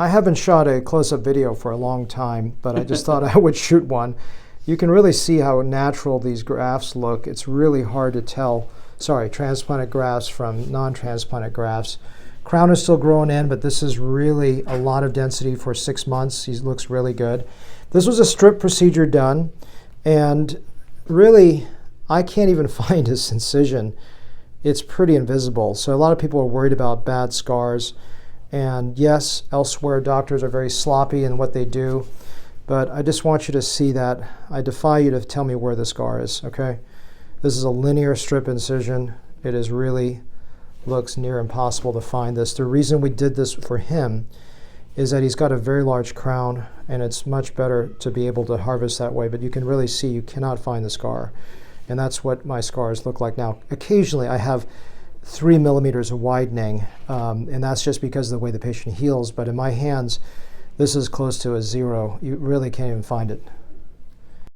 I haven't shot a close-up video for a long time, but I just thought I would shoot one. You can really see how natural these grafts look. It's really hard to tell, transplanted grafts from non-transplanted grafts. Crown is still growing in, but this is really a lot of density for 6 months. He looks really good. This was a strip procedure done, and really, I can't even find his incision. It's pretty invisible. So a lot of people are worried about bad scars. And yes, elsewhere doctors are very sloppy in what they do, but I just want you to see that. I defy you to tell me where the scar is, okay? This is a linear strip incision. It is really looks near impossible to find this. The reason we did this for him is that he's got a very large crown, and it's much better to be able to harvest that way, but you can really see you cannot find the scar. And that's what my scars look like now. Occasionally I have 3 millimeters of widening, and that's just because of the way the patient heals, but in my hands, this is close to a 0. You really can't even find it.